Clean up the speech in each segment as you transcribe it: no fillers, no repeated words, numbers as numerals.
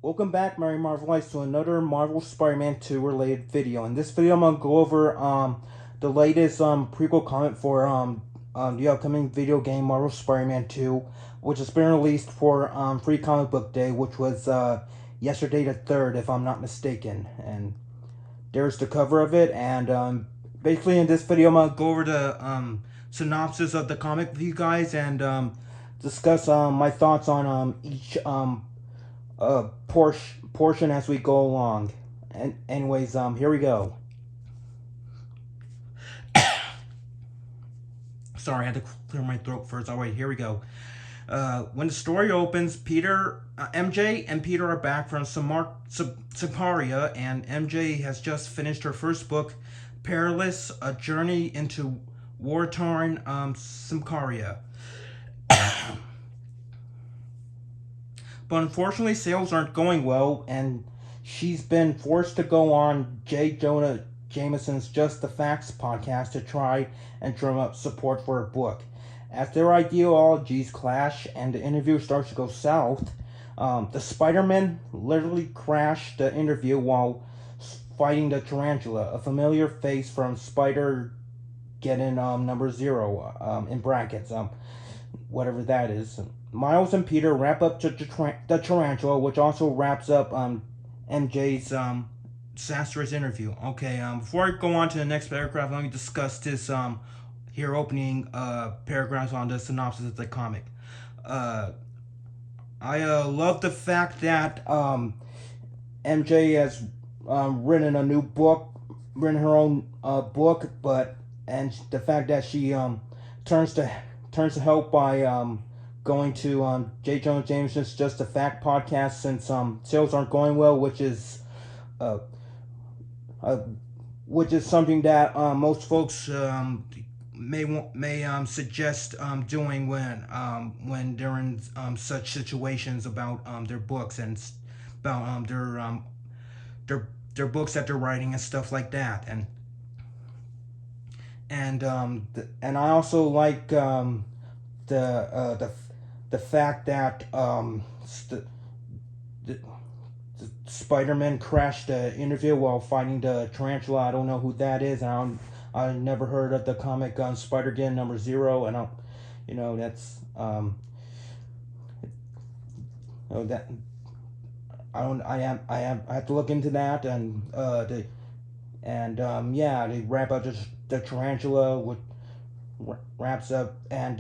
Welcome back, Mary Marvelites, to another Marvel Spider-Man 2 related video. In this video, I'm gonna go over the latest prequel comic for the upcoming video game Marvel Spider-Man 2, which has been released for Free Comic Book Day, which was yesterday the 3rd, if I'm not mistaken. And there's the cover of it. And basically, in this video, I'm gonna go over the synopsis of the comic with you guys and discuss my thoughts on each portion as we go along. And anyways, here we go. Sorry, I had to clear my throat first. All right, here we go. When the story opens, MJ and Peter are back from Samaria, and MJ has just finished her first book, Perilous: A Journey into War-Torn Samaria. But unfortunately, sales aren't going well, and she's been forced to go on J. Jonah Jameson's Just the Facts podcast to try and drum up support for her book. As their ideologies clash and the interview starts to go south, the Spider-Man literally crashed the interview while fighting the tarantula, a familiar face from Spider-Geddon number 0, in brackets, whatever that is. Miles and Peter wrap up the tarantula, which also wraps up MJ's disastrous interview. Okay, before I go on to the next paragraph, let me discuss this here opening paragraphs on the synopsis of the comic. I love the fact that MJ has written a new book, written her own book, and the fact that she turns to help by going to J. Jonah Jameson's Just a Fact podcast, since sales aren't going well, which is something that most folks may suggest doing when they're in such situations about their books and about their books that they're writing and stuff like that. And I also like the fact that the Spider-Man crashed the interview while fighting the tarantula. I don't know who that is. I never heard of the comic Spider-Geddon number 0, and that's that I have to look into that, and they wrap up the tarantula, which wraps up, and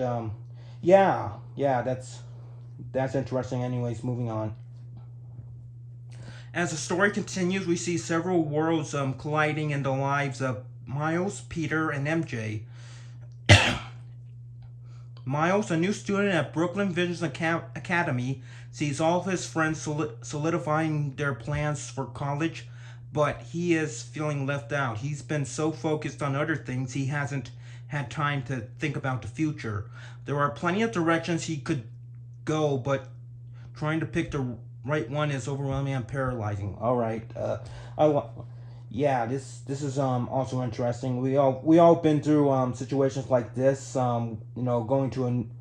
that's interesting. Anyways, moving on. As the story continues, we see several worlds colliding in the lives of Miles, Peter, and MJ. Miles, a new student at Brooklyn Visions Academy, sees all of his friends solidifying their plans for college, but he is feeling left out. He's been so focused on other things, he hasn't had time to think about the future. There are plenty of directions he could go, but trying to pick the right one is overwhelming and paralyzing. All right, this is also interesting. We all been through situations like this. Going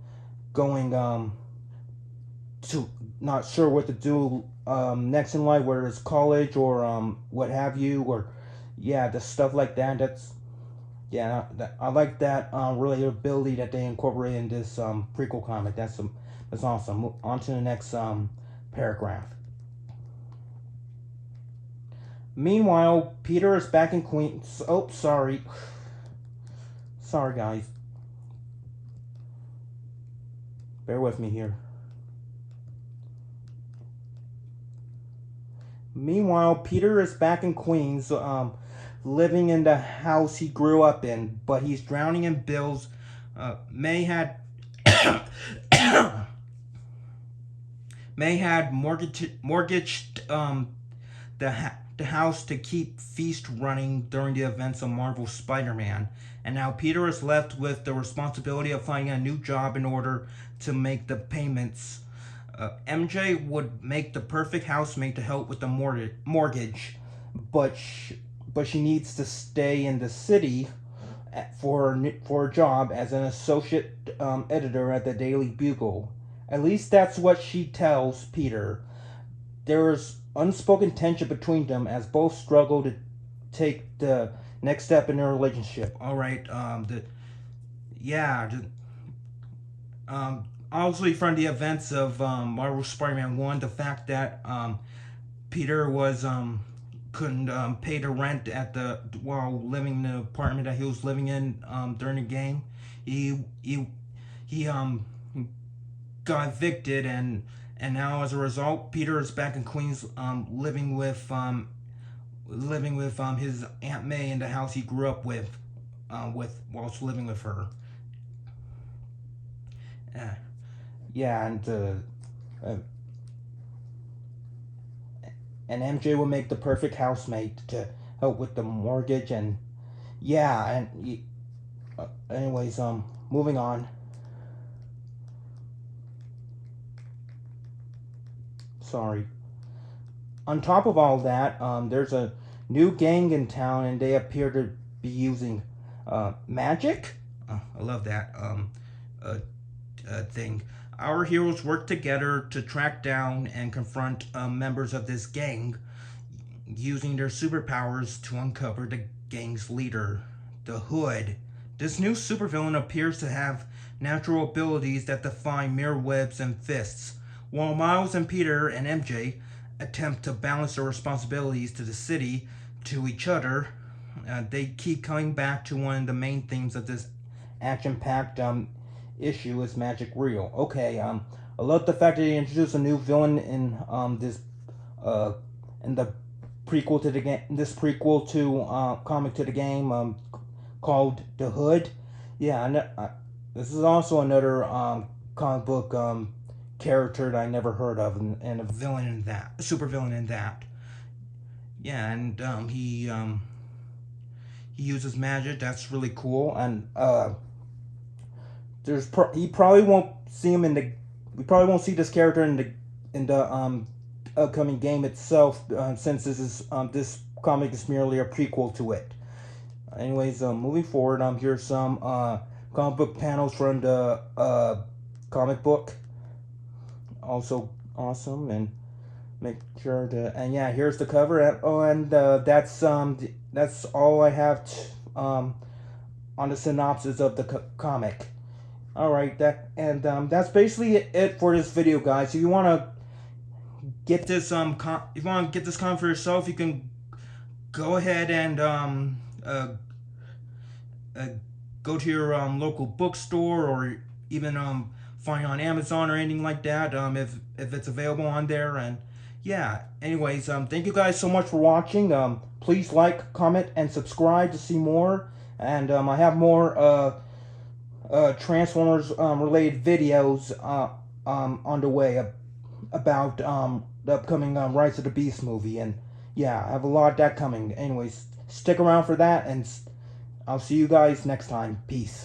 to not sure what to do next in life, whether it's college or what have you, or the stuff like that. I like that relatability that they incorporate in this prequel comic. That's awesome. On to the next paragraph. Meanwhile, Peter is back in Queens. Oh, sorry, guys. Bear with me here. Meanwhile, Peter is back in Queens, living in the house he grew up in, but he's drowning in bills. May had mortgaged the house to keep Feast running during the events of Marvel Spider-Man, and now Peter is left with the responsibility of finding a new job in order to make the payments. MJ would make the perfect housemate to help with the mortgage, but she needs to stay in the city for a job as an associate editor at the Daily Bugle. At least that's what she tells Peter. there's unspoken tension between them as both struggle to take the next step in their relationship. All right, yeah, obviously from the events of Marvel Spider-Man 1, the fact that Peter was couldn't pay the rent at the while living in the apartment that he was living in during the game. He got evicted, and now as a result, Peter is back in Queens, living with his Aunt May in the house he grew up with whilst living with her. Uh, yeah, uh, and MJ will make the perfect housemate to help with the mortgage, and yeah, and anyways, moving on. Sorry. On top of all that, there's a new gang in town, and they appear to be using magic. I love that uh, thing. Our heroes work together to track down and confront members of this gang, using their superpowers to uncover the gang's leader, the Hood. This new supervillain appears to have natural abilities that defy mere webs and fists, while Miles and Peter and MJ attempt to balance their responsibilities to the city to each other. They keep coming back to one of the main themes of this action-packed issue: is magic real? Okay, I love the fact that they introduced a new villain in this in the prequel to the game. This prequel to comic to the game called The Hood. Yeah, this is also another comic book character that I never heard of, and a villain in that, a super villain in that. Yeah, and he uses magic. That's really cool, and he probably won't see him in the. We probably won't see this character in the upcoming game itself, since this comic is merely a prequel to it. Anyways, moving forward, here's some comic book panels from the comic book. Also awesome, and make sure to, and yeah, here's the cover, and that's all I have on the synopsis of the comic. All right, that's basically it for this video, guys. If you want to get this if you want to get this comic for yourself, you can go ahead and go to your local bookstore, or even find it on Amazon or anything like that, if it's available on there. And yeah, anyways, thank you guys so much for watching. Please like, comment, and subscribe to see more. And I have more Transformers related videos on the way about the upcoming Rise of the Beast movie. And yeah, I have a lot of that coming. Anyways, stick around for that, and I'll see you guys next time. Peace.